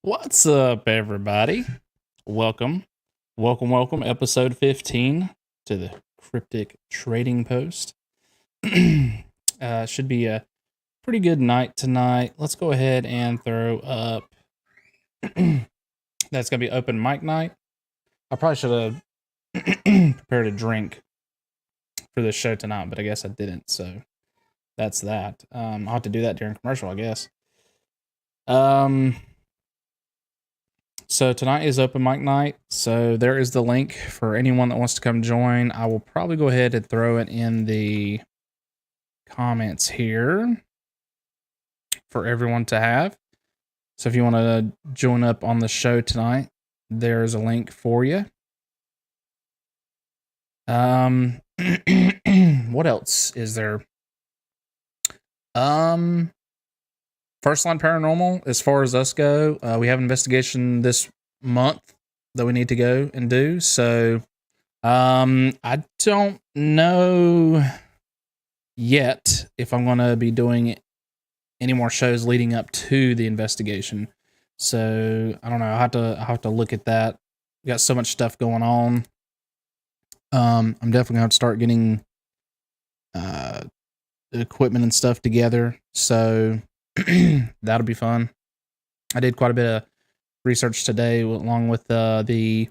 What's up, everybody? Welcome, welcome. Episode 15 to the Cryptic Trading Post. Should be a pretty good night tonight. Let's go ahead and throw up. That's gonna be open mic night. I probably should have prepared a drink for this show tonight, but I guess I didn't. So that's that. I'll have to do that during commercial, I guess. So tonight is open mic night. So there is the link for anyone that wants to come join. I will probably go ahead and throw it in the comments here for everyone to have. So if you want to join up on the show tonight, there's a link for you. What else is there? First Line Paranormal, as far as us go, we have an investigation this month that we need to go and do. So, I don't know yet if I'm going to be doing any more shows leading up to the investigation. So, I don't know. I'll have to look at that. We got so much stuff going on. I'm definitely going to have to start getting equipment and stuff together. So, that'll be fun. I did quite a bit of research today along with the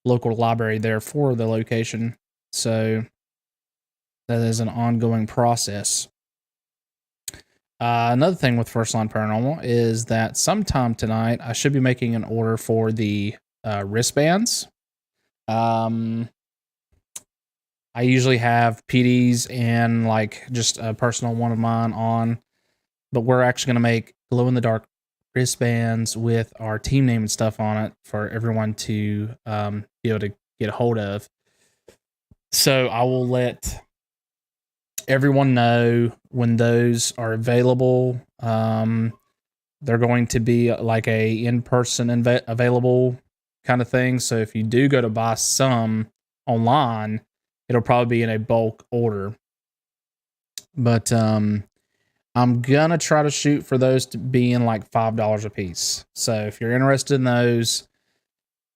local library there for the location. So that is an ongoing process. Another thing with First Line Paranormal is that sometime tonight I should be making an order for the wristbands. I usually have PDs and like just a personal one of mine on, but we're actually going to make glow in the dark wristbands with our team name and stuff on it for everyone to be able to get a hold of. So I will let everyone know when those are available. They're going to be like a in-person available kind of thing. So if you do go to buy some online, it'll probably be in a bulk order. But I'm going to try to shoot for those to be in like $5 a piece. So if you're interested in those,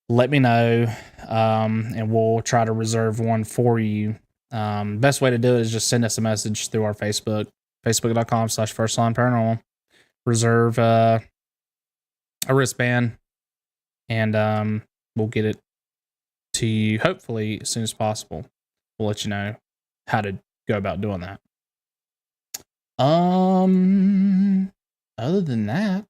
let me know, and we'll try to reserve one for you. Best way to do it is just send us a message through our Facebook, facebook.com/firstlineparanormal. Reserve a wristband, and we'll get it to you hopefully as soon as possible. We'll let you know how to go about doing that. Other than that,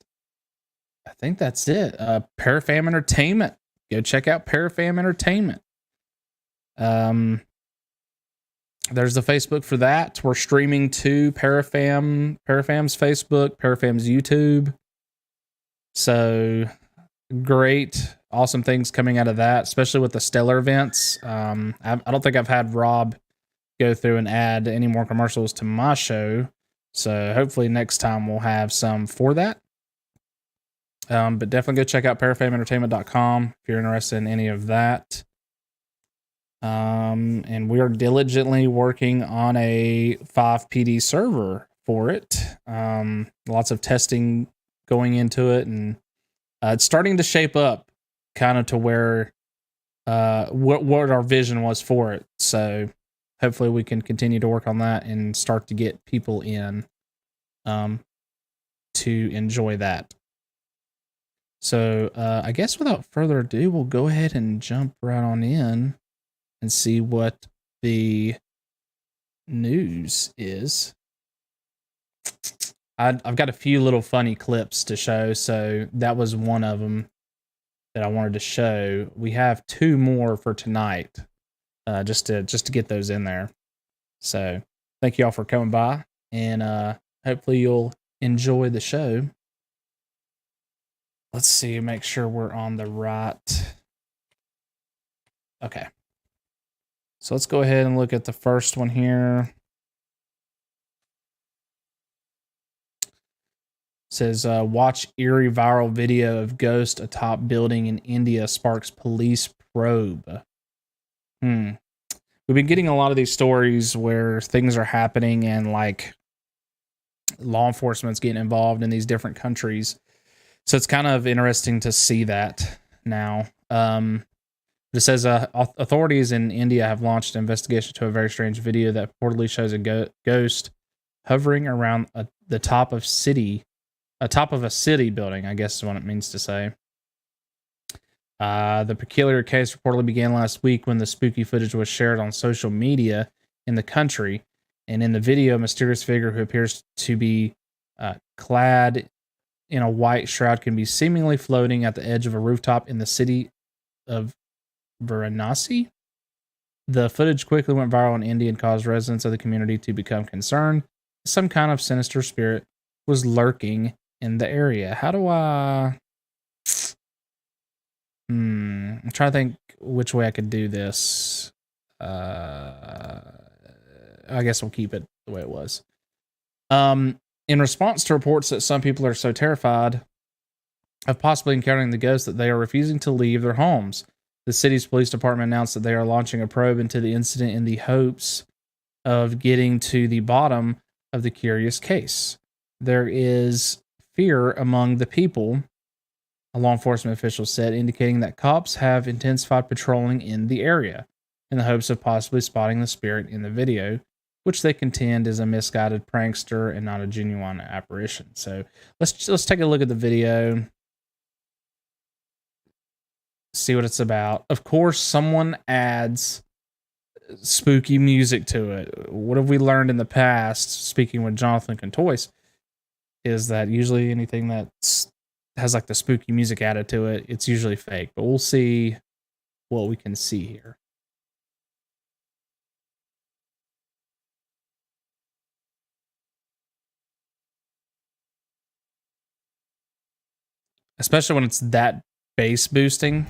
I think that's it. Parafam Entertainment. Go check out Parafam Entertainment. There's the Facebook for that. We're streaming to Parafam's Facebook, Parafam's YouTube. So great, awesome things coming out of that, especially with the Stellar events. I don't think I've had Rob go through and add any more commercials to my show. So hopefully next time we'll have some for that. But definitely go check out parafamentertainment.com if you're interested in any of that. And we are diligently working on a 5PD server for it. Lots of testing going into it, and it's starting to shape up kind of to where what our vision was for it. So hopefully we can continue to work on that and start to get people in to enjoy that. So I guess without further ado, we'll go ahead and jump right on in and see what the news is. I've got a few little funny clips to show, so that was one of them that I wanted to show. We have two more for tonight. Just to get those in there. So thank you all for coming by, and hopefully you'll enjoy the show. Let's see, make sure we're on the right. Okay. So let's go ahead and look at the first one here. It says, watch eerie viral video of ghost atop building in India sparks police probe. We've been getting a lot of these stories where things are happening and like law enforcement's getting involved in these different countries. So it's kind of interesting to see that now. It says authorities in India have launched an investigation to a very strange video that reportedly shows a ghost hovering around the top of a city building, I guess is what it means to say. The peculiar case reportedly began last week when the spooky footage was shared on social media in the country. And in the video, a mysterious figure who appears to be clad in a white shroud can be seemingly floating at the edge of a rooftop in the city of Varanasi. The footage quickly went viral in India and caused residents of the community to become concerned. Some kind of sinister spirit was lurking in the area. How do I... I'm trying to think which way I could do this. I guess we'll keep it the way it was. In response to reports that some people are so terrified of possibly encountering the ghost that they are refusing to leave their homes, the city's police department announced that they are launching a probe into the incident in the hopes of getting to the bottom of the curious case. There is fear among the people, a law enforcement official said, indicating that cops have intensified patrolling in the area in the hopes of possibly spotting the spirit in the video, which they contend is a misguided prankster and not a genuine apparition. So let's take a look at the video, see what it's about. Of course, someone adds spooky music to it. What have we learned in the past, speaking with Jonathan Contois, is that usually anything that has like the spooky music added to it, it's usually fake. But we'll see what we can see here. Especially when it's that bass boosting.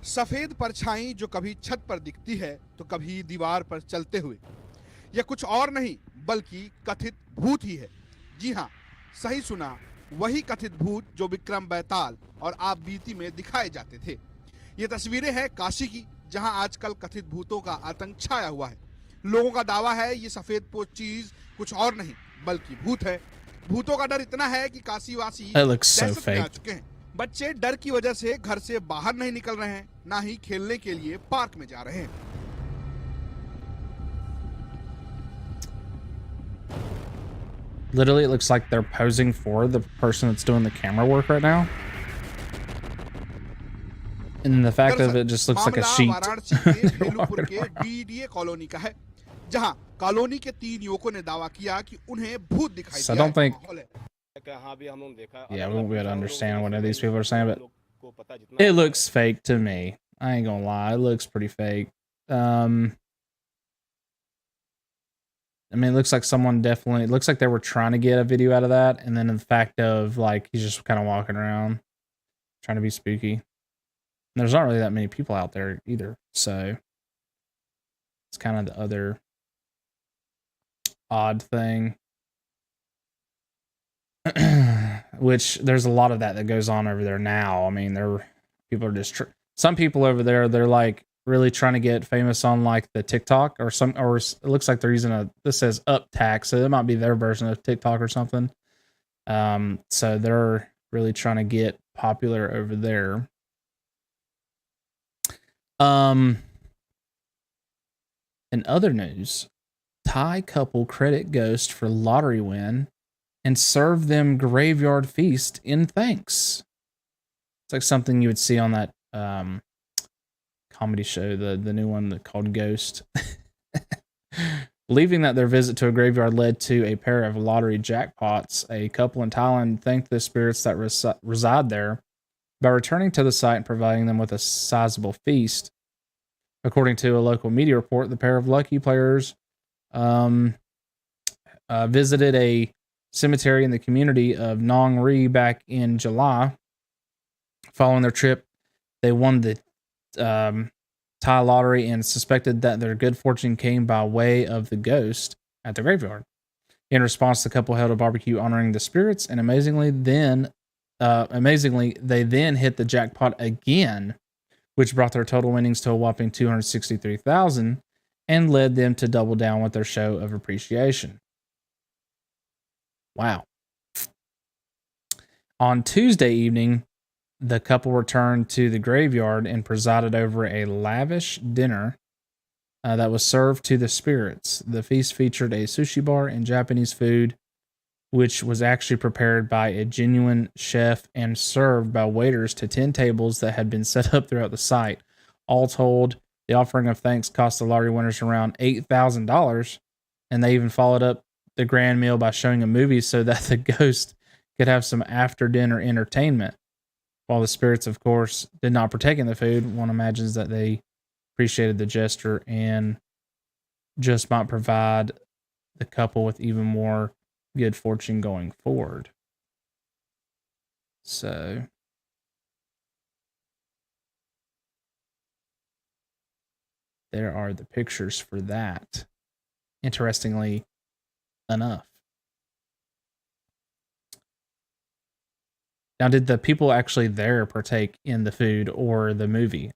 सफेद परछाई जो कभी छत पर दिखती है तो कभी दीवार पर चलते हुए, यह कुछ और नहीं बल्कि कथित भूत ही है। जी हां, सही सुना, वही कथित भूत जो विक्रम बेताल और आप बीती में दिखाए जाते थे। ये तस्वीरें हैं काशी की, जहां आजकल कथित भूतों का आतंक छाया हुआ है। लोगों का दावा है ये सफेद पोत चीज कुछ और नहीं बल्कि भूत है। भूतों का डर इतना है कि काशीवासी दहशत में आ चुके हैं। बच्चे डर की वजह से घर से बाहर नहीं निकल रहे हैं, ना ही खेलने के लिए पार्क में जा रहे हैं। Literally, it looks like they're posing for the person that's doing the camera work right now. And the fact of it just looks like a sheet. Varanasi के भेलूपुर के डीडीए कॉलोनी का है, जहां कॉलोनी के 3 युवकों ने दावा किया कि उन्हें भूत दिखाई दिया। So I don't think... Yeah, we won't be able to understand what these people are saying, but it looks fake to me. I ain't gonna lie, it looks pretty fake. I mean, it looks like someone definitely... It looks like they were trying to get a video out of that, and then the fact of, like, he's just kind of walking around, trying to be spooky. And there's not really that many people out there either, so... It's kind of the other odd thing. Which there's a lot of that goes on over there now. I mean, people are just some people over there, they're like really trying to get famous on like the TikTok or it looks like they're using this says Uptack, so it might be their version of TikTok or something. So they're really trying to get popular over there. In other news, Thai couple credit ghost for lottery win and serve them graveyard feast in thanks. It's like something you would see on that comedy show, the new one called Ghost. Believing that their visit to a graveyard led to a pair of lottery jackpots, a couple in Thailand thanked the spirits that reside there by returning to the site and providing them with a sizable feast. According to a local media report, the pair of lucky players visited a cemetery in the community of Nong Ri back in July. Following their trip, they won the Thai lottery and suspected that their good fortune came by way of the ghost at the graveyard. In response, the couple held a barbecue honoring the spirits, and amazingly, they then hit the jackpot again, which brought their total winnings to a whopping $263,000. and led them to double down with their show of appreciation. Wow. On Tuesday evening, the couple returned to the graveyard and presided over a lavish dinner that was served to the spirits. The feast featured a sushi bar and Japanese food, which was actually prepared by a genuine chef and served by waiters to 10 tables that had been set up throughout the site. All told, the offering of thanks cost the lottery winners around $8,000, and they even followed up the grand meal by showing a movie so that the ghost could have some after-dinner entertainment. While the spirits, of course, did not partake in the food, one imagines that they appreciated the gesture and just might provide the couple with even more good fortune going forward. So there are the pictures for that, interestingly enough. Now, did the people actually there partake in the food or the movie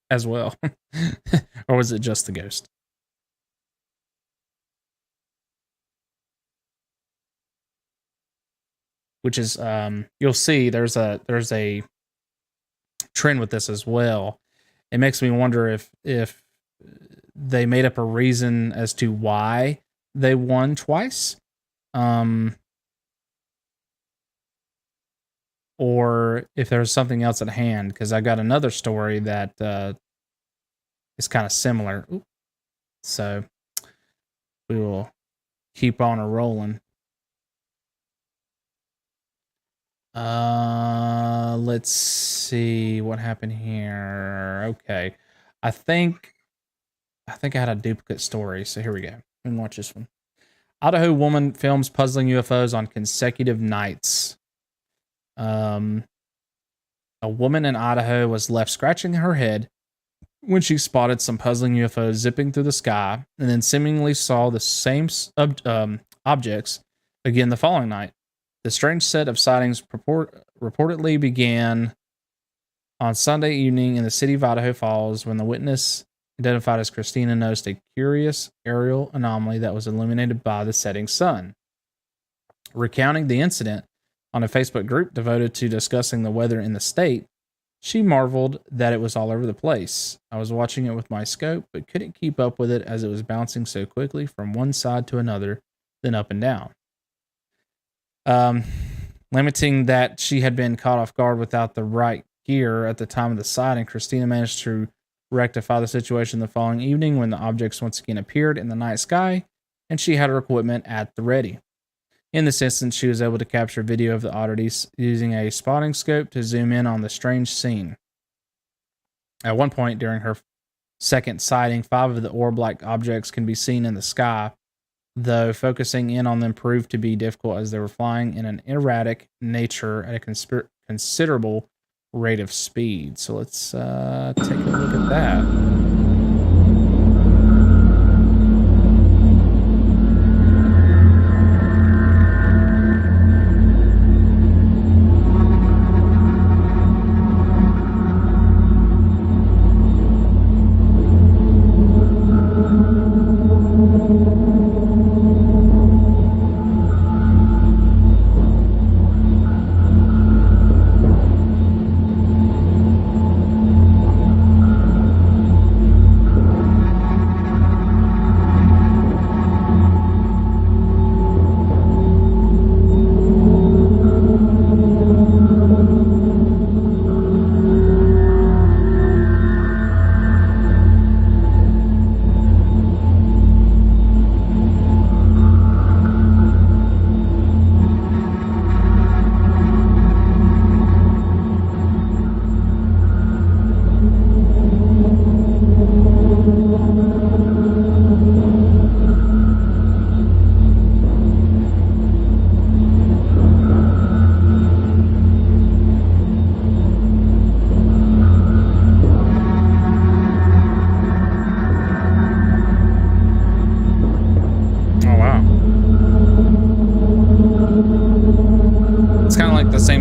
as well? Or was it just the ghost? Which is, you'll see there's a trend with this as well. It makes me wonder if they made up a reason as to why they won twice. Or if there's something else at hand, because I got another story that is kind of similar. Ooh. So we will keep on a rolling. Let's see what happened here. Okay. I think I had a duplicate story, so here we go. Let me watch this one. Idaho woman films puzzling UFOs on consecutive nights. A woman in Idaho was left scratching her head when she spotted some puzzling UFOs zipping through the sky, and then seemingly saw the same objects again the following night. The strange set of sightings reportedly began on Sunday evening in the city of Idaho Falls when the witness, identified as Christina, noticed a curious aerial anomaly that was illuminated by the setting sun. Recounting the incident on a Facebook group devoted to discussing the weather in the state, she marveled that it was all over the place. I was watching it with my scope, but couldn't keep up with it as it was bouncing so quickly from one side to another, then up and down. Lamenting that she had been caught off guard without the right gear at the time of the sighting, Christina managed to rectify the situation the following evening when the objects once again appeared in the night sky, and she had her equipment at the ready. In this instance, she was able to capture video of the oddities using a spotting scope to zoom in on the strange scene. At one point during her second sighting, 5 of the orb-like objects can be seen in the sky, though focusing in on them proved to be difficult as they were flying in an erratic nature at a considerable rate of speed. So let's take a look at that.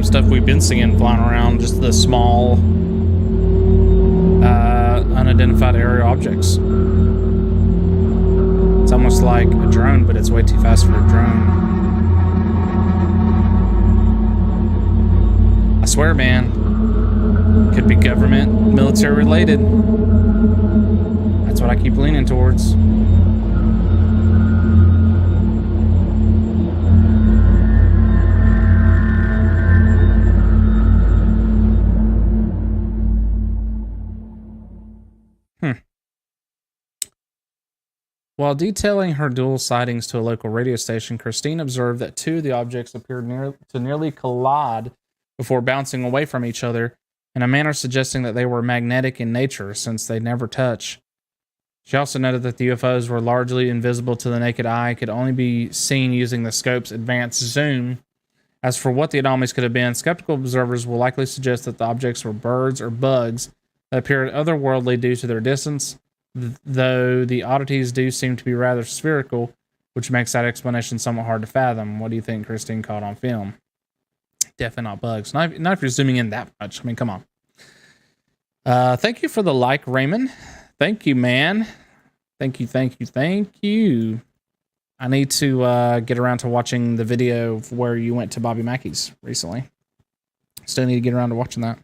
Stuff we've been seeing flying around, just the small unidentified aerial objects. almost like a drone, but it's way too fast for a drone. I swear, man, could be government, military related. That's what I keep leaning towards. While detailing her dual sightings to a local radio station, Christine observed that two of the objects appeared to nearly collide before bouncing away from each other in a manner suggesting that they were magnetic in nature since they never touch. She also noted that the UFOs were largely invisible to the naked eye, could only be seen using the scope's advanced zoom. As for what the anomalies could have been, skeptical observers will likely suggest that the objects were birds or bugs that appeared otherworldly due to their distance, though the oddities do seem to be rather spherical, which makes that explanation somewhat hard to fathom. What do you think Christine caught on film? Definitely not bugs. Not if you're zooming in that much. I mean, come on. Thank you for the like, Raymond. Thank you, man. Thank you. I need to get around to watching the video of where you went to Bobby Mackey's recently. Still need to get around to watching that.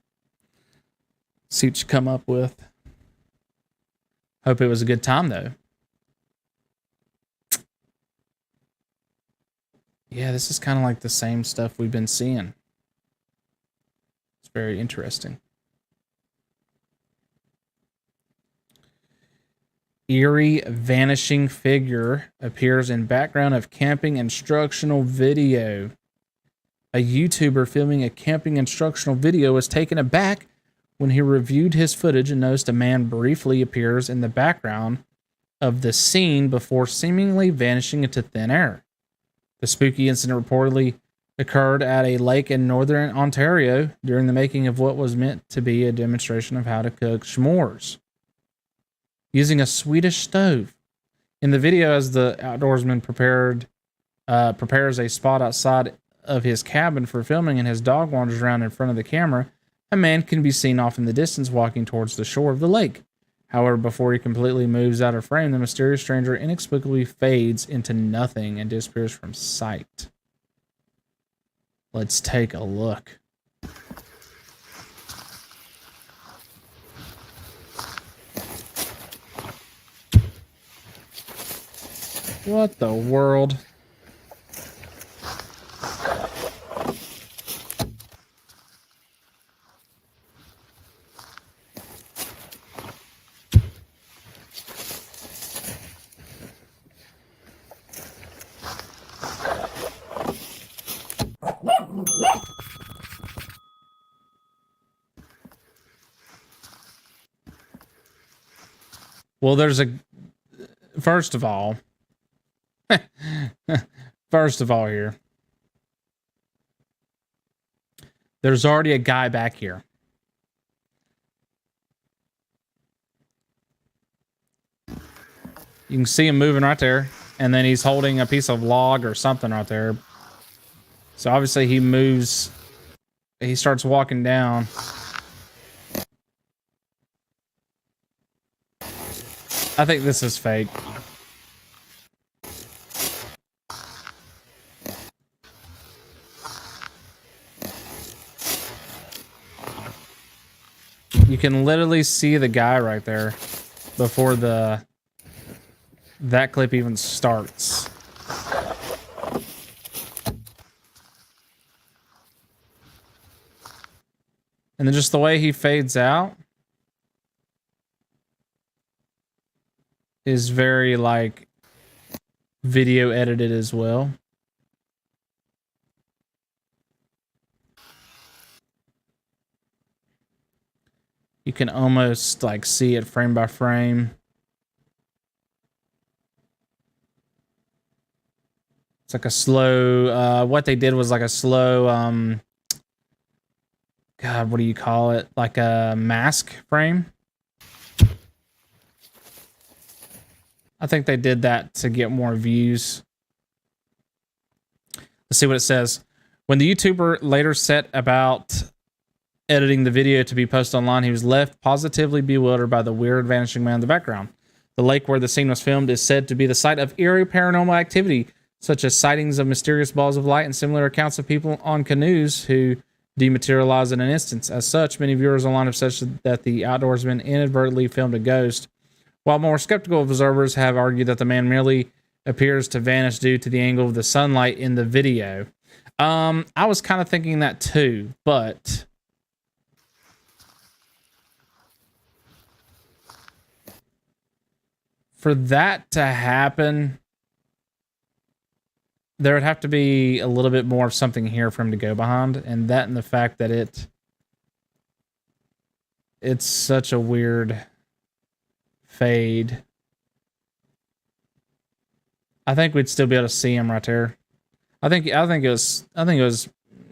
See what you come up with. Hope it was a good time, though. Yeah, this is kind of like the same stuff we've been seeing. It's very interesting. Eerie vanishing figure appears in background of camping instructional video. A YouTuber filming a camping instructional video was taken aback when he reviewed his footage and noticed a man briefly appears in the background of the scene before seemingly vanishing into thin air. The spooky incident reportedly occurred at a lake in northern Ontario during the making of what was meant to be a demonstration of how to cook s'mores using a Swedish stove. In the video, as the outdoorsman prepares a spot outside of his cabin for filming and his dog wanders around in front of the camera, a man can be seen off in the distance walking towards the shore of the lake. However, before he completely moves out of frame, the mysterious stranger inexplicably fades into nothing and disappears from sight. Let's take a look. What the world? Well, there's a... First of all here, there's already a guy back here. You can see him moving right there, and then he's holding a piece of log or something right there. So obviously he moves, he starts walking down. I think this is fake. You can literally see the guy right there before that clip even starts. And then just the way he fades out is very like video edited as well. You can almost like see it frame by frame. It's like a slow, what they did was like a slow, God, what do you call it? Like a mask frame. I think they did that to get more views. Let's see what it says. When the YouTuber later set about editing the video to be posted online, he was left positively bewildered by the weird vanishing man in the background. The lake where the scene was filmed is said to be the site of eerie paranormal activity, such as sightings of mysterious balls of light and similar accounts of people on canoes who dematerialize in an instant. As such, many viewers online have said that the outdoorsman inadvertently filmed a ghost, while more skeptical observers have argued that the man merely appears to vanish due to the angle of the sunlight in the video. I was kind of thinking that too, but for that to happen, there would have to be a little bit more of something here for him to go behind, and that and the fact that it's such a weird fade. I think we'd still be able to see him right there. I think it was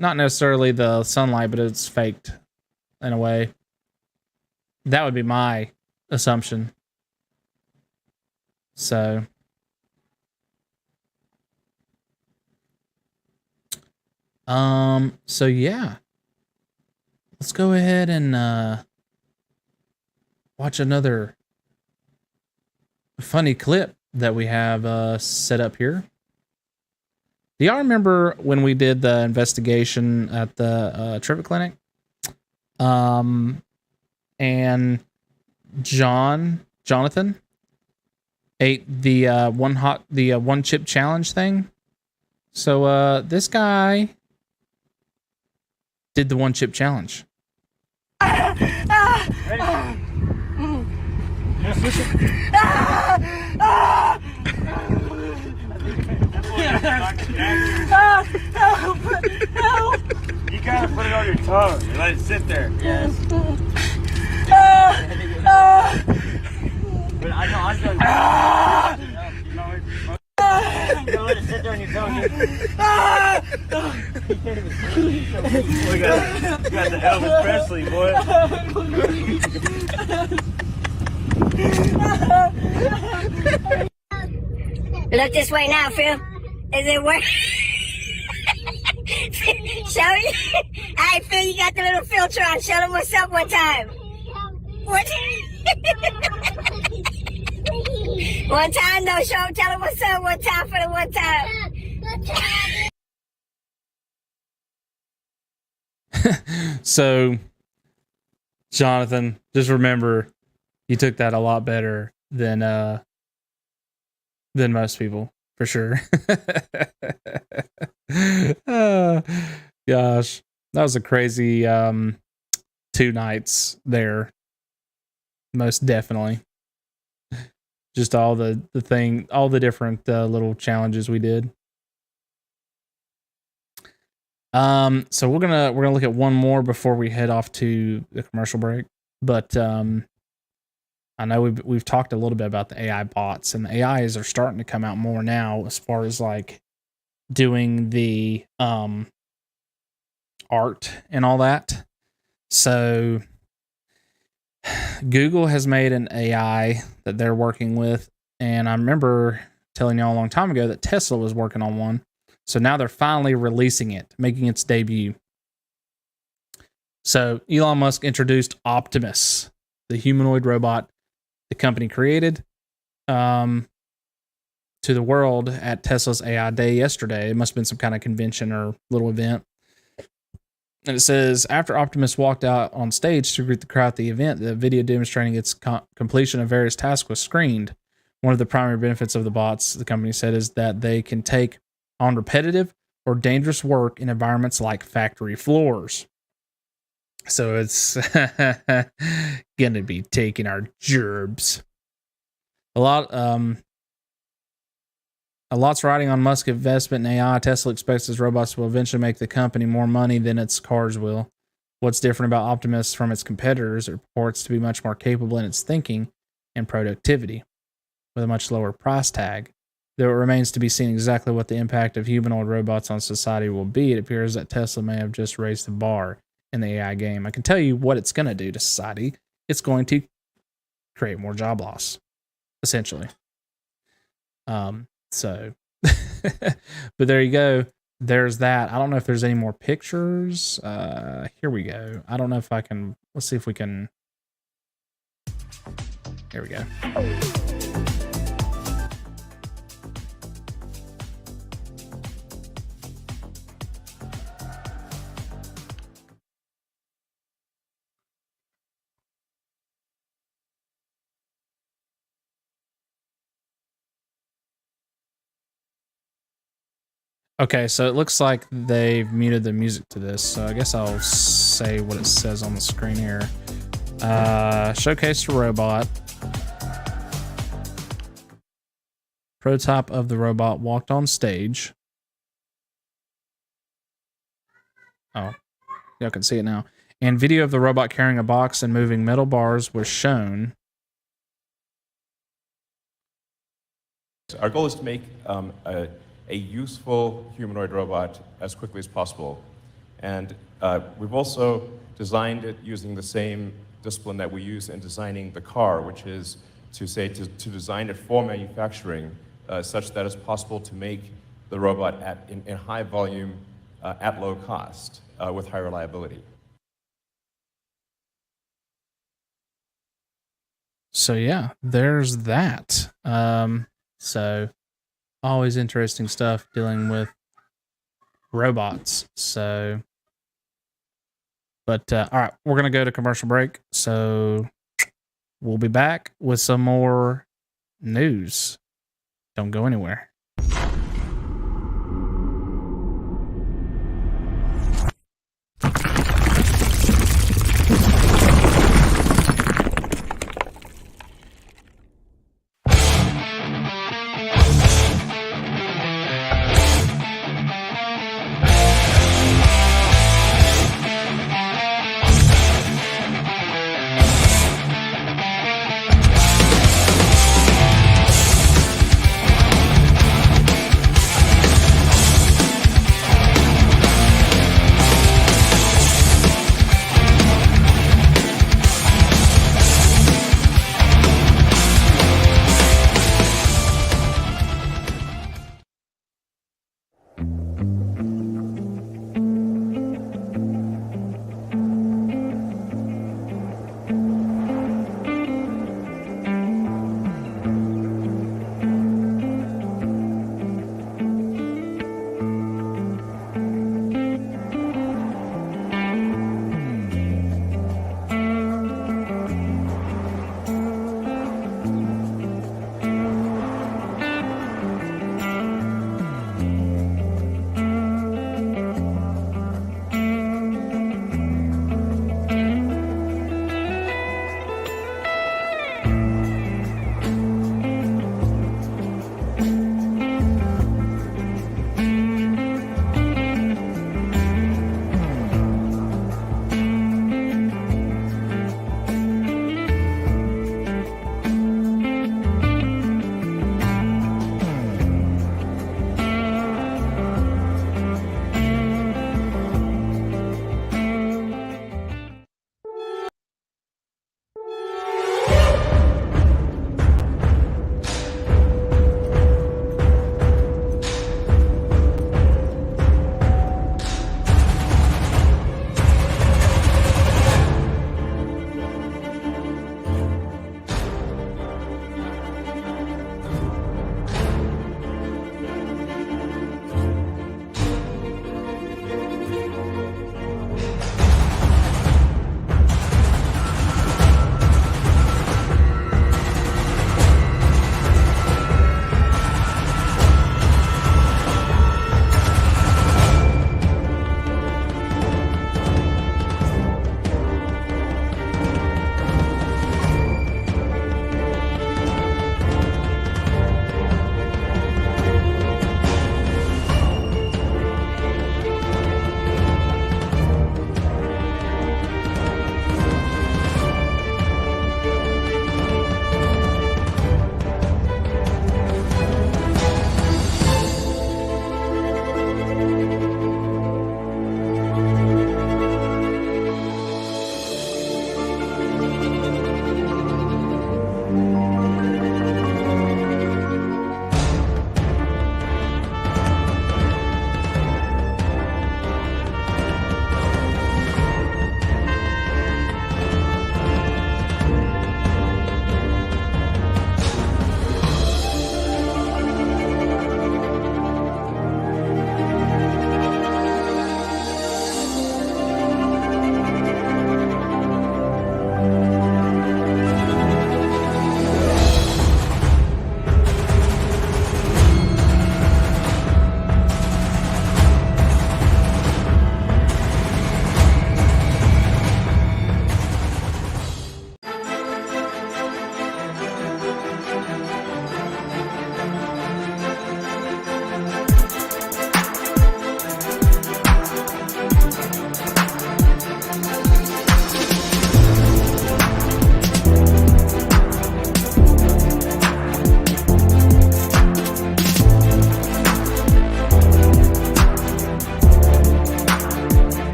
not necessarily the sunlight, but it's faked in a way. That would be my assumption. So so yeah. Let's go ahead and watch another funny clip that we have set up here. Do y'all remember when we did the investigation at the treatment clinic? And Jonathan ate the one chip challenge thing. So this guy did the one chip challenge. You gotta put it on your tongue and let it sit there. Yes. But I know I'm done. You don't let it sit there on your tongue. We got the Elvis Presley, boy. Look this way now, Phil. Is it working? Show me. Hey, Phil, you got the little filter on. Show them what's up one time. What? One time, though. Show them, tell them what's up one time for the one time. So, Jonathan, just remember, you took that a lot better than most people, for sure. Oh, gosh, that was a crazy 2 nights there. Most definitely. Just all the different little challenges we did. So we're gonna look at one more before we head off to the commercial break. But I know we've talked a little bit about the AI bots, and the AIs are starting to come out more now as far as like doing the art and all that. So Google has made an AI that they're working with, and I remember telling y'all a long time ago that Tesla was working on one. So now they're finally releasing it, making its debut. So Elon Musk introduced Optimus, the humanoid robot the company created, to the world at Tesla's AI Day yesterday. It must have been some kind of convention or little event. And it says, after Optimus walked out on stage to greet the crowd at the event, the video demonstrating its completion of various tasks was screened. One of the primary benefits of the bots, the company said, is that they can take on repetitive or dangerous work in environments like factory floors. So it's gonna be taking our gerbs. A lot's riding on Musk's investment in AI. Tesla expects its robots will eventually make the company more money than its cars will. What's different about Optimus from its competitors? It purports to be much more capable in its thinking and productivity, with a much lower price tag. Though it remains to be seen exactly what the impact of humanoid robots on society will be, it appears that Tesla may have just raised the bar in the AI game. I can tell you what it's going to do to society. It's going to create more job loss, essentially. So, but there you go. There's that. I don't know if there's any more pictures. Here we go. I don't know if I can. Let's see if we can. Here we go. Okay, so it looks like they've muted the music to this, so I guess I'll say what it says on the screen here. Showcase the robot. Prototype of the robot walked on stage. Oh, y'all can see it now. And video of the robot carrying a box and moving metal bars was shown. Our goal is to make a useful humanoid robot as quickly as possible. And we've also designed it using the same discipline that we use in designing the car, which is to design it for manufacturing such that it's possible to make the robot in high volume at low cost with high reliability. So yeah, there's that. So always interesting stuff dealing with robots. So, but all right, we're gonna go to commercial break. So we'll be back with some more news. Don't go anywhere.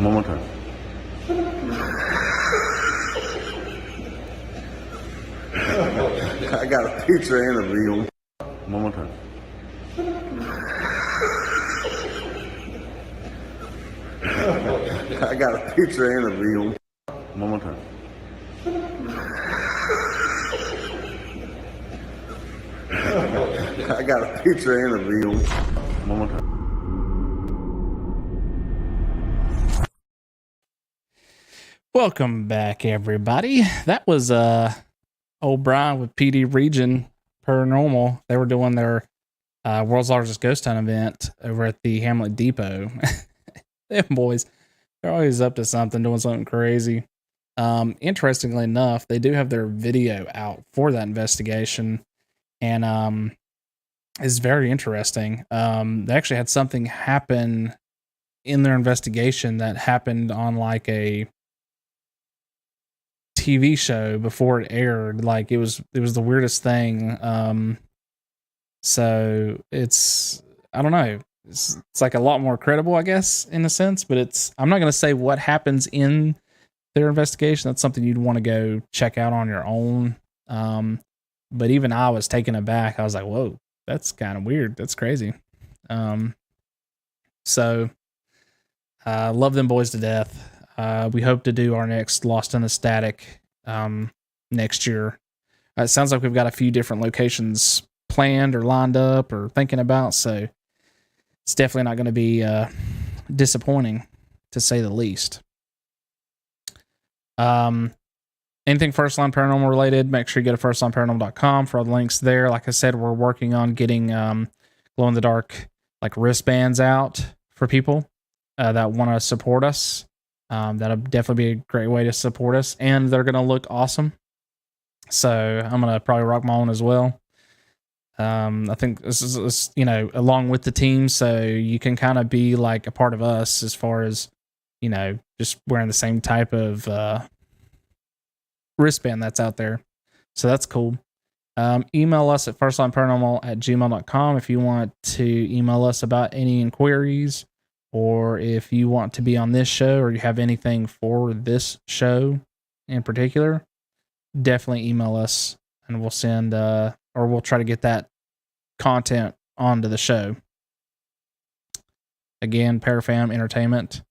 One more time. I got a picture and a video. One more time. I got a picture and a video. One more time. I got a picture and a video. One more time. Welcome back, everybody. That was old Brian with PD Region Paranormal. They were doing their World's Largest Ghost Hunt event over at the Hamlet Depot. Them boys, they're always up to something, doing something crazy. Interestingly enough, they do have their video out for that investigation, and it's very interesting. They actually had something happen in their investigation that happened on like a TV show before it aired. Like it was the weirdest thing. So it's, I don't know, it's like a lot more credible, I guess, in a sense, but I'm not going to say what happens in their investigation. That's something you'd want to go check out on your own. But even I was taken aback. I was like, whoa, that's kind of weird. That's crazy. So love them boys to death. We hope to do our next Lost in the Static next year. It sounds like we've got a few different locations planned or lined up or thinking about, so it's definitely not going to be disappointing, to say the least. Anything First Line Paranormal related, make sure you go to firstlineparanormal.com for all the links there. Like I said, we're working on getting glow-in-the-dark like wristbands out for people that want to support us. That'll definitely be a great way to support us, and they're going to look awesome. So I'm going to probably rock my own as well. I think this is, along with the team, so you can kind of be like a part of us as far as, just wearing the same type of wristband that's out there. So that's cool. Email us at firstlineparanormal@gmail.com if you want to email us about any inquiries, or if you want to be on this show, or you have anything for this show in particular, definitely email us and we'll send, or we'll try to get that content onto the show. Again, Parafam Entertainment.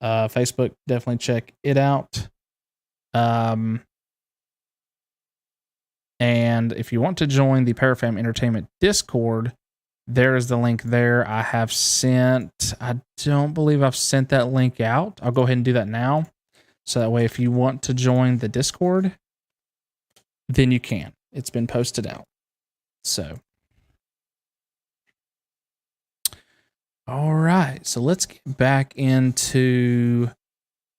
Facebook, definitely check it out. And if you want to join the Parafam Entertainment Discord, there is the link there. I don't believe I've sent that link out. I'll go ahead and do that now. So that way, if you want to join the Discord, then you can. It's been posted out. So, all right. So let's get back into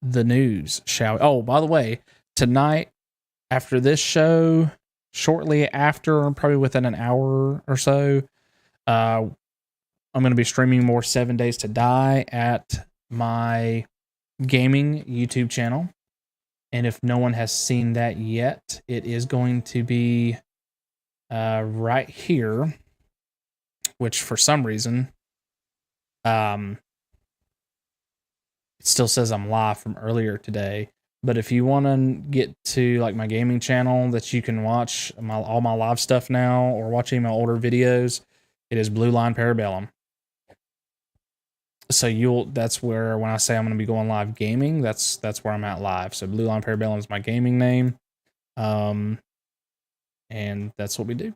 the news, shall we? Oh, by the way, tonight, after this show, shortly after, probably within an hour or so, I'm going to be streaming more 7 Days to Die at my gaming YouTube channel. And if no one has seen that yet, it is going to be right here, which for some reason, it still says I'm live from earlier today. But if you want to get to like my gaming channel that you can watch all my live stuff now, or watching my older videos, it is Blue Line Parabellum. So that's where, when I say I'm going to be going live gaming, that's where I'm at live. So Blue Line Parabellum is my gaming name. And that's what we do.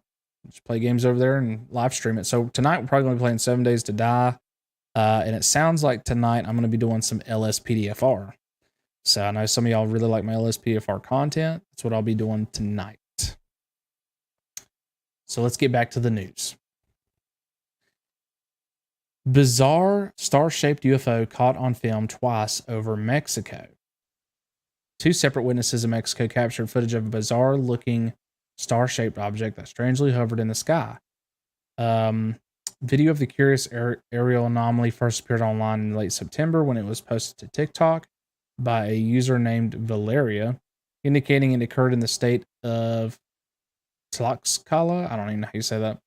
Just play games over there and live stream it. So tonight we're probably going to be playing 7 Days to Die. And it sounds like tonight I'm going to be doing some LSPDFR. So I know some of y'all really like my LSPDFR content. That's what I'll be doing tonight. So let's get back to the news. Bizarre star-shaped UFO caught on film twice over Mexico. Two separate witnesses in Mexico captured footage of a bizarre-looking star-shaped object that strangely hovered in the sky. Video of the curious aerial anomaly first appeared online in late September when it was posted to TikTok by a user named Valeria, indicating it occurred in the state of Tlaxcala. I don't even know how you say that.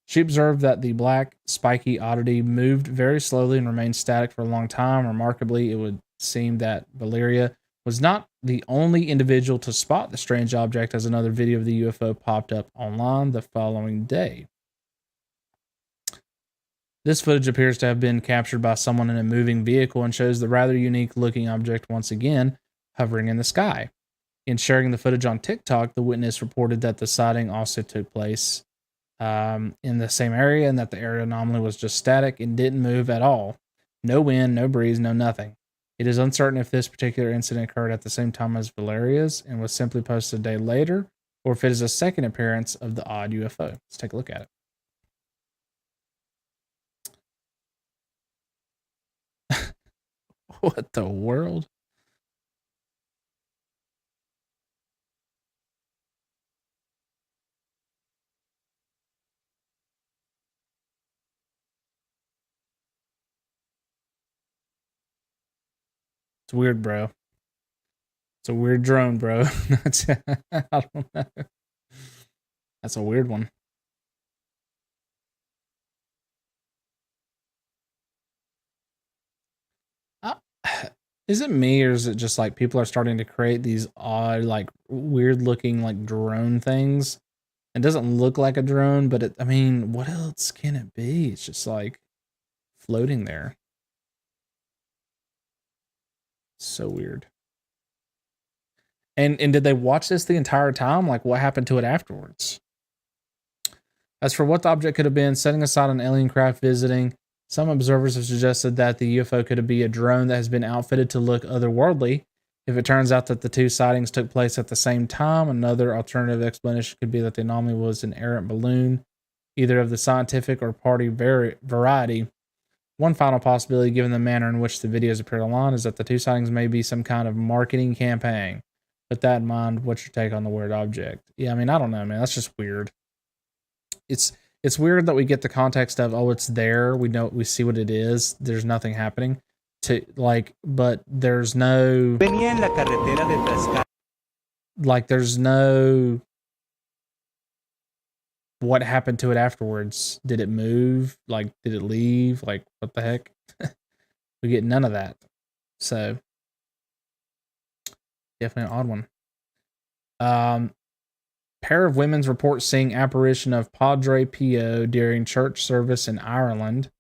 She observed that the black, spiky oddity moved very slowly and remained static for a long time. Remarkably, seemed that Valeria was not the only individual to spot the strange object, as another video of the UFO popped up online the following day. This footage appears to have been captured by someone in a moving vehicle and shows the rather unique looking object once again hovering in the sky. In sharing the footage on TikTok, the witness reported that the sighting also took place in the same area, and that the area anomaly was just static and didn't move at all. No wind, no breeze, no nothing. It is uncertain if this particular incident occurred at the same time as Valeria's and was simply posted a day later, or if it is a second appearance of the odd UFO. Let's take a look at it. What the world? It's weird, bro. It's a weird drone, bro. I don't know. That's a weird one. Is it me, or is it just like people are starting to create these odd, like weird looking like drone things? It doesn't look like a drone, but I mean, what else can it be? It's just like floating there. So weird. And did they watch this the entire time? Like, what happened to it afterwards? As for what the object could have been, setting aside an alien craft visiting, some observers have suggested that the UFO could be a drone that has been outfitted to look otherworldly. If it turns out that the two sightings took place at the same time, another alternative explanation could be that the anomaly was an errant balloon, either of the scientific or party variety. One final possibility, given the manner in which the videos appeared online, is that the two sightings may be some kind of marketing campaign. With that in mind, what's your take on the weird object? Yeah, I mean, I don't know, man. That's just weird. It's weird that we get the context of, oh, it's there. We know, we see what it is. There's nothing happening. But there's no, like, there's no, what happened to it afterwards? Did it move? Like, did it leave? Like, what the heck? We get none of that. So, definitely an odd one. Pair of women's report seeing apparition of Padre Pio during church service in Ireland.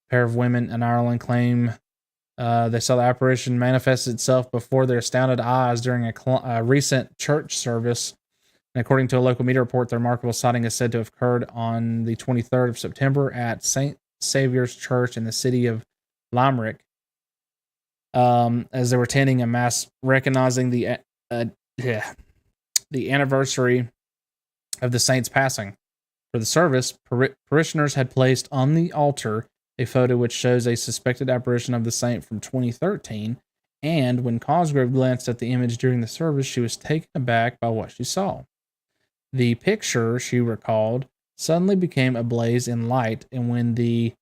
Pair of women in Ireland claim they saw the apparition manifest itself before their astounded eyes during a recent church service. And according to a local media report, the remarkable sighting is said to have occurred on the 23rd of September at St. Saviour's Church in the city of Limerick, as they were attending a mass recognizing the anniversary of the saint's passing. For the service, parishioners had placed on the altar a photo which shows a suspected apparition of the saint from 2013, and when Cosgrove glanced at the image during the service, she was taken aback by what she saw. The picture, she recalled, suddenly became ablaze in light, and when the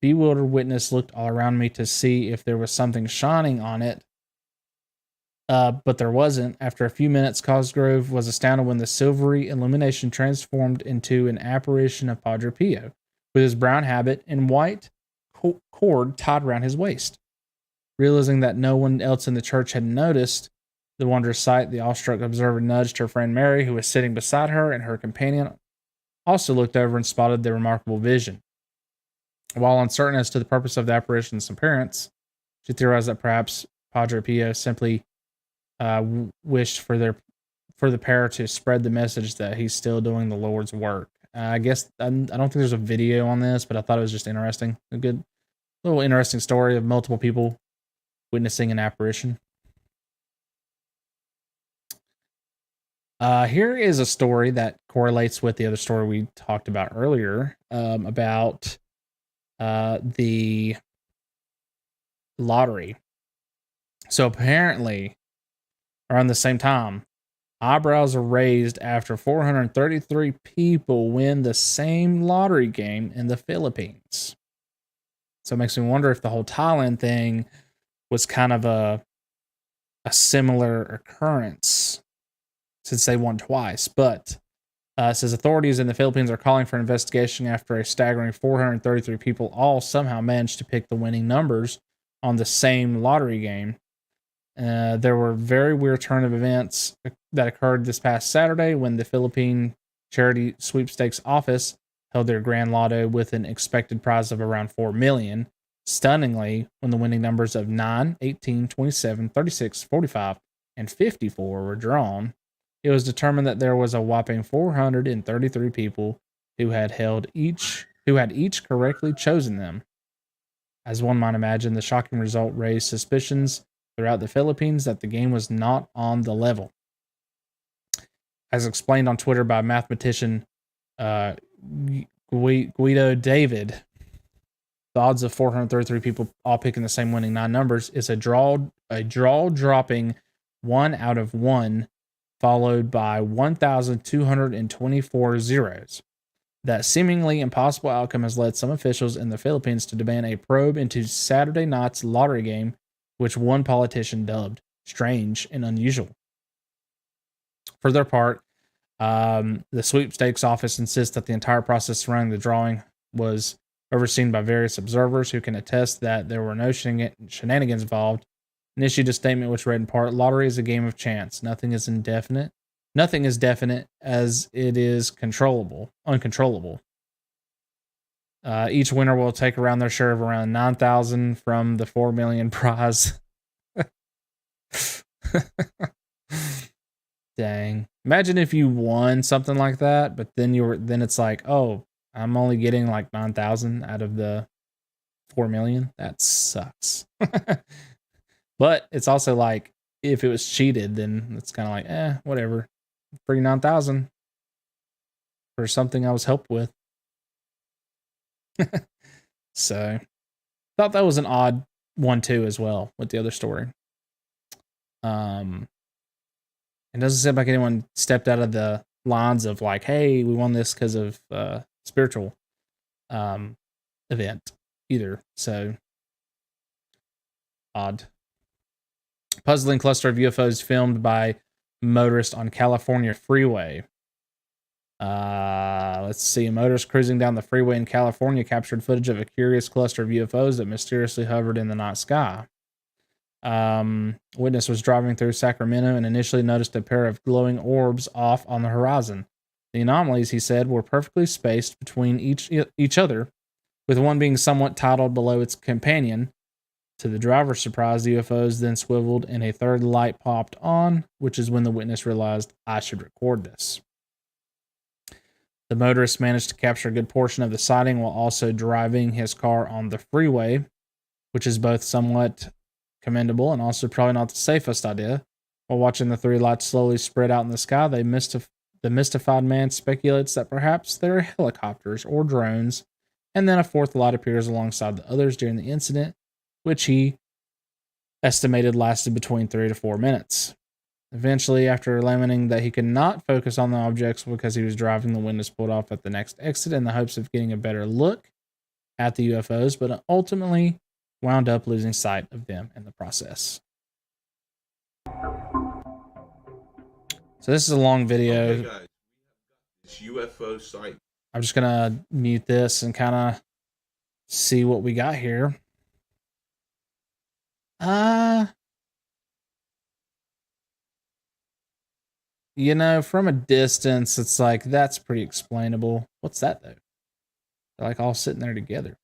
bewildered witness looked all around me to see if there was something shining on it, but there wasn't. After a few minutes, Cosgrove was astounded when the silvery illumination transformed into an apparition of Padre Pio, with his brown habit and white cord tied around his waist. Realizing that no one else in the church had noticed the wondrous sight, the awestruck observer nudged her friend Mary, who was sitting beside her, and her companion also looked over and spotted the remarkable vision. While uncertain as to the purpose of the apparition's appearance, she theorized that perhaps Padre Pio simply wished for the pair to spread the message that he's still doing the Lord's work. I guess I don't think there's a video on this, but I thought it was just interesting. A good little interesting story of multiple people witnessing an apparition. Here is a story that correlates with the other story we talked about earlier, about the lottery. So apparently, around the same time, eyebrows are raised after 433 people win the same lottery game in the Philippines. So it makes me wonder if the whole Thailand thing was kind of a similar occurrence, since they won twice. But it says authorities in the Philippines are calling for an investigation after a staggering 433 people all somehow managed to pick the winning numbers on the same lottery game. There were very weird turn of events that occurred this past Saturday when the Philippine Charity Sweepstakes Office held their grand lotto with an expected prize of around $4 million. Stunningly, when the winning numbers of 9, 18, 27, 36, 45, and 54 were drawn, it was determined that there was a whopping 433 people who had each correctly chosen them. As one might imagine, the shocking result raised suspicions throughout the Philippines that the game was not on the level. As explained on Twitter by mathematician Guido David, the odds of 433 people all picking the same winning 9 numbers is a draw dropping 1 out of 1, followed by 1,224 zeros. That seemingly impossible outcome has led some officials in the Philippines to demand a probe into Saturday night's lottery game, which one politician dubbed strange and unusual. For their part, the sweepstakes office insists that the entire process surrounding the drawing was overseen by various observers who can attest that there were no shenanigans involved, and issued a statement which read in part, "Lottery is a game of chance. Nothing is definite as it is uncontrollable. Each winner will take around their share of around 9,000 from the 4 million prize." Dang. Imagine if you won something like that, but then it's like, oh, I'm only getting like 9,000 out of the 4 million. That sucks. But it's also like, if it was cheated, then it's kind of like, whatever. Free 9,000 for something I was helped with. So, thought that was an odd one too, as well, with the other story. It doesn't seem like anyone stepped out of the lines of like, hey, we won this because of spiritual event either. So odd. Puzzling cluster of UFOs filmed by motorist on California freeway. Let's see. A motorist cruising down the freeway in California captured footage of a curious cluster of UFOs that mysteriously hovered in the night sky. Witness was driving through Sacramento and initially noticed a pair of glowing orbs off on the horizon. The anomalies, he said, were perfectly spaced between each other, with one being somewhat tidled below its companion. To the driver's surprise, the UFOs then swiveled and a third light popped on, which is when the witness realized, I should record this. The motorist managed to capture a good portion of the sighting while also driving his car on the freeway, which is both somewhat commendable and also probably not the safest idea. While watching the 3 lights slowly spread out in the sky, the mystified man speculates that perhaps they are helicopters or drones, and then a 4th light appears alongside the others during the incident, which he estimated lasted between 3 to 4 minutes. Eventually, after lamenting that he could not focus on the objects because he was driving, the witness pulled off at the next exit in the hopes of getting a better look at the UFOs, but ultimately wound up losing sight of them in the process. So this is a long video. Okay, guys. It's UFO site. I'm just going to mute this and kind of see what we got here. From a distance, it's like, that's pretty explainable. What's that, though? They're like all sitting there together.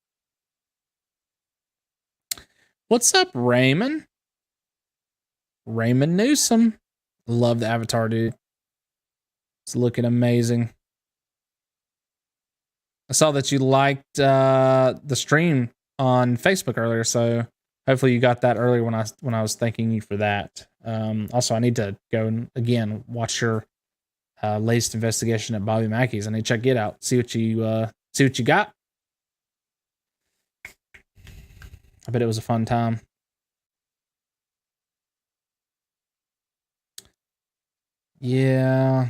What's up, Raymond? Raymond Newsom. Love the avatar, dude. It's looking amazing. I saw that you liked the stream on Facebook earlier, so hopefully you got that earlier when I was thanking you for that. Also, I need to go and again watch your latest investigation at Bobby Mackey's. I need to check it out. See what you got. I bet it was a fun time. Yeah.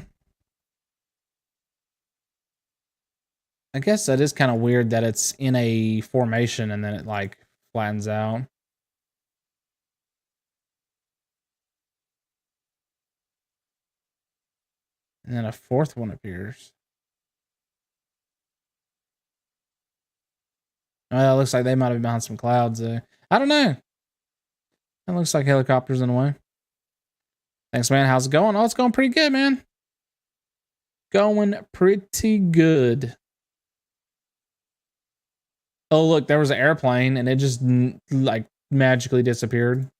I guess that is kind of weird that it's in a formation and then it like flattens out. And then a 4th one appears. Well, it looks like they might have been behind some clouds. I don't know. It looks like helicopters in a way. Thanks, man. How's it going? Oh, it's going pretty good, man. Going pretty good. Oh, look, there was an airplane and it just like magically disappeared.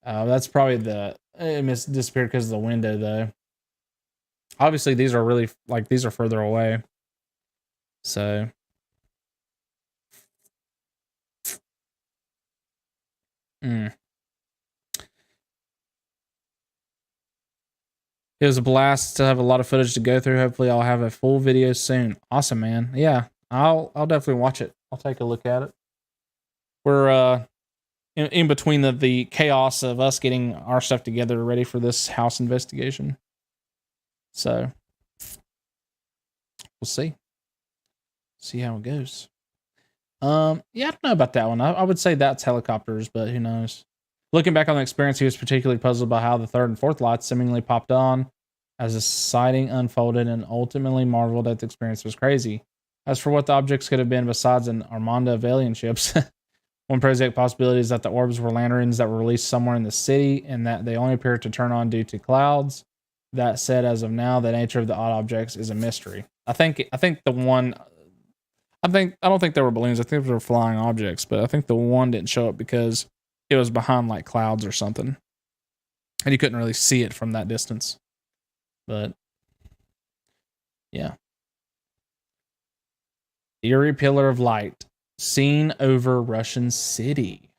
That's probably it disappeared because of the window, though. Obviously, these are really these are further away. So. It was a blast to have a lot of footage to go through. Hopefully I'll have a full video soon. Awesome, man. Yeah, I'll definitely watch it. I'll take a look at it. We're in between the chaos of us getting our stuff together ready for this house investigation. So we'll see. See how it goes. Yeah, I don't know about that one. I would say that's helicopters, but who knows? Looking back on the experience, he was particularly puzzled by how the third and fourth lights seemingly popped on as the sighting unfolded, and ultimately marveled at the experience was crazy. As for what the objects could have been besides an armada of alien ships, one prosaic possibility is that the orbs were lanterns that were released somewhere in the city, and that they only appeared to turn on due to clouds. That said, as of now, the nature of the odd objects is a mystery. I don't think there were balloons. I think they were flying objects, but I think the one didn't show up because it was behind like clouds or something, and you couldn't really see it from that distance. But yeah, eerie pillar of light seen over Russian city.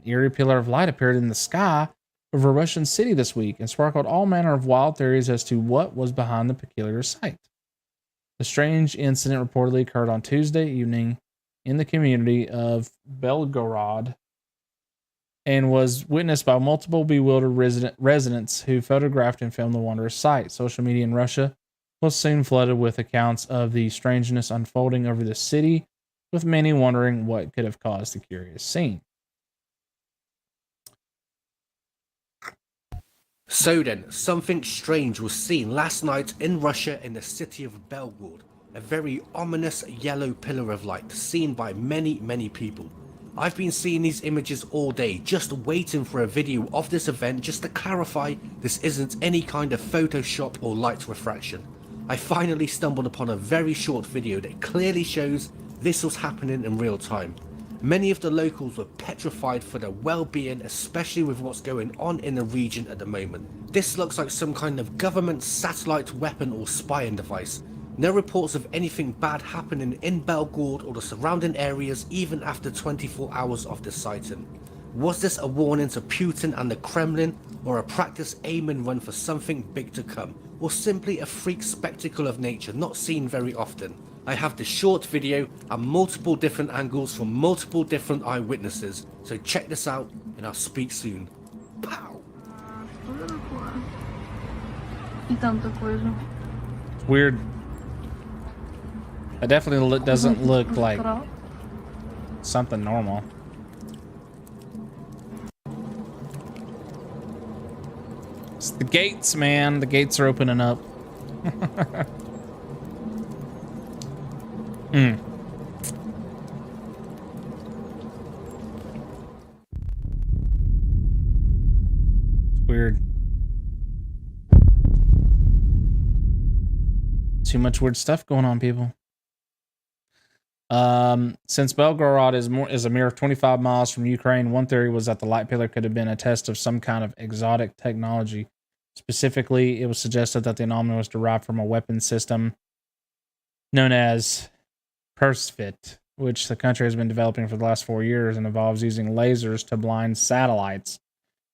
An eerie pillar of light appeared in the sky over Russian city this week and sparkled all manner of wild theories as to what was behind the peculiar sight. The strange incident reportedly occurred on Tuesday evening in the community of Belgorod and was witnessed by multiple bewildered residents who photographed and filmed the wondrous sight. Social media in Russia was soon flooded with accounts of the strangeness unfolding over the city, with many wondering what could have caused the curious scene. So then, something strange was seen last night in Russia in the city of Belgorod. A very ominous yellow pillar of light seen by many people. I've been seeing these images all day, just waiting for a video of this event just to clarify this isn't any kind of Photoshop or light refraction. I finally stumbled upon a very short video that clearly shows this was happening in real time. Many of the locals were petrified for their well-being, especially with what's going on in the region at the moment. This looks like some kind of government satellite weapon or spying device. No reports of anything bad happening in Belgorod or the surrounding areas even after 24 hours of the sighting. Was this a warning to Putin and the Kremlin, or a practice aim and run for something big to come, or simply a freak spectacle of nature not seen very often? I have the short video and multiple different angles from multiple different eyewitnesses, so check this out and I'll speak soon. Pow! It's weird. It definitely doesn't look like something normal. It's the gates, man. The gates are opening up. Weird. Too much weird stuff going on, people. Since Belgorod is a mere 25 miles from Ukraine, one theory was that the light pillar could have been a test of some kind of exotic technology. Specifically, it was suggested that the anomaly was derived from a weapon system known as Persfit, which the country has been developing for the last 4 years and involves using lasers to blind satellites.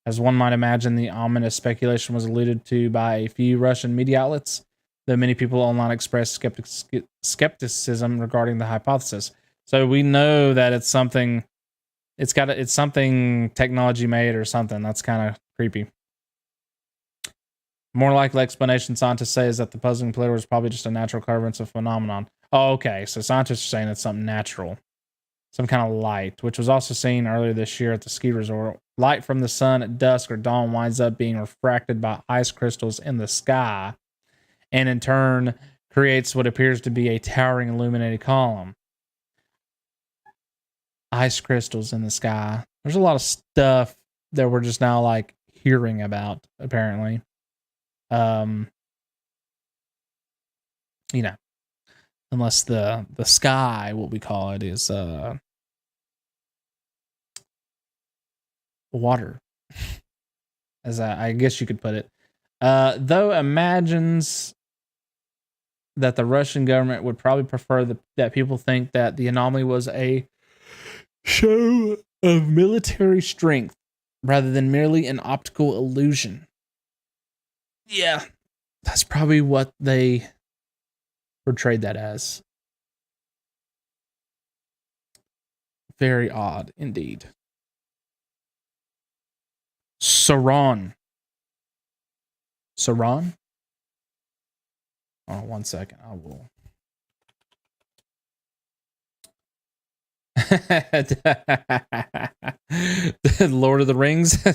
As one might imagine, the ominous speculation was alluded to by a few Russian media outlets, though many people online expressed skepticism regarding the hypothesis. So we know that it's something, it's something technology made or something. That's kind of creepy. More likely explanation scientists say is that the puzzling pillar was probably just a natural occurrence of phenomenon. Oh, okay. So scientists are saying it's something natural, some kind of light, which was also seen earlier this year at the ski resort. Light from the sun at dusk or dawn winds up being refracted by ice crystals in the sky, and in turn creates what appears to be a towering illuminated column. Ice crystals in the sky. There's a lot of stuff that we're just now like hearing about, apparently. You know, unless the sky, what we call it, is water, as I guess you could put it. Though imagines that the Russian government would probably prefer that people think that the anomaly was a show of military strength rather than merely an optical illusion. Yeah, that's probably what they portrayed that as. Very odd indeed. Saran. Oh, 1 second. I will. Lord of the Rings.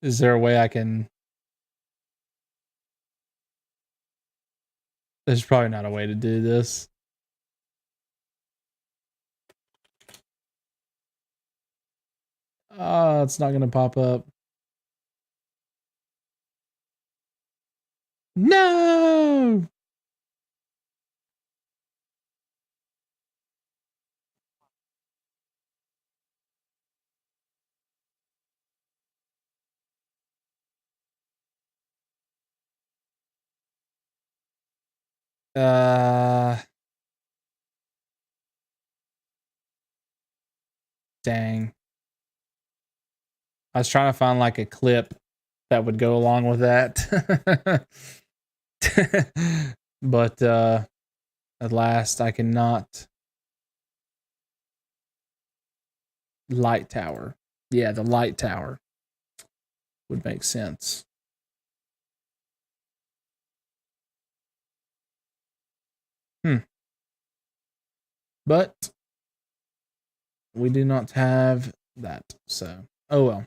Is there a way I can? There's probably not a way to do this. Oh, it's not going to pop up. No! Dang. I was trying to find like a clip that would go along with that. But at last I cannot. Light tower. Yeah, the light tower would make sense. But we do not have that. So, oh well.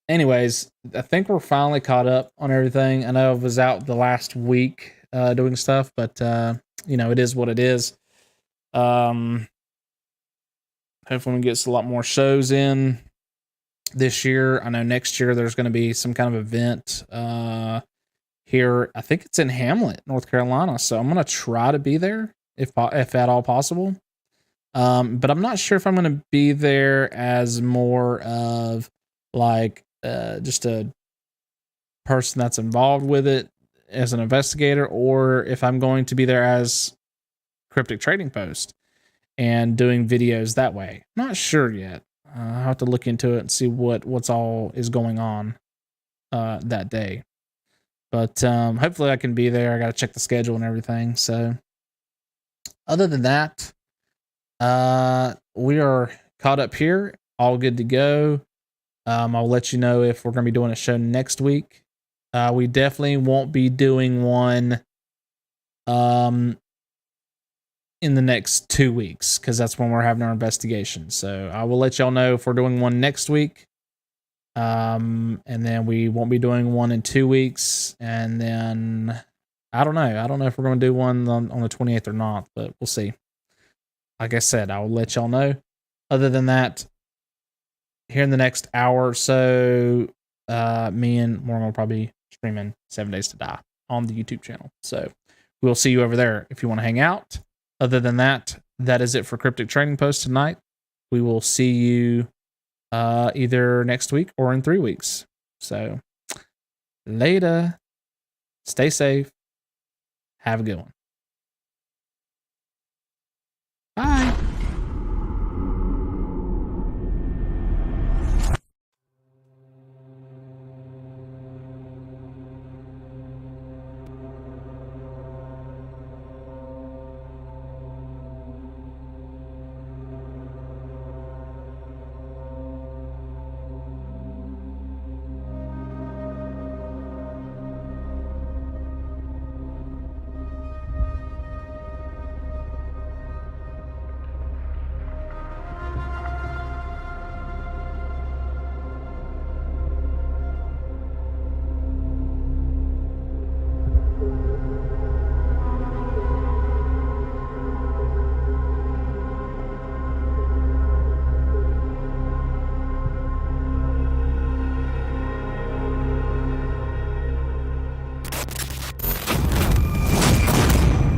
Anyways, I think we're finally caught up on everything. I know I was out the last week doing stuff, but you know, it is what it is. Hopefully we get a lot more shows in this year. I know next year there's going to be some kind of event here. I think it's in Hamlet, North Carolina. So I'm going to try to be there if at all possible. But I'm not sure if I'm going to be there as more of like just a person that's involved with it as an investigator, or if I'm going to be there as Cryptic Trading Post and doing videos that way. Not sure yet. I'll have to look into it and see what's all is going on that day. But hopefully I can be there. I got to check the schedule and everything. So other than that, we are caught up here. All good to go. I'll let you know if we're going to be doing a show next week. We definitely won't be doing one in the next 2 weeks, because that's when we're having our investigation. So I will let y'all know if we're doing one next week. And then we won't be doing one in 2 weeks. And then I don't know. I don't know if we're going to do one on the 28th or not, but we'll see. Like I said, I will let y'all know. Other than that, here in the next hour or so, me and Morgan will probably be streaming 7 Days to Die on the YouTube channel. So we'll see you over there if you want to hang out. Other than that, that is it for Cryptic Trading Post tonight. We will see you either next week or in 3 weeks. So later. Stay safe. Have a good one.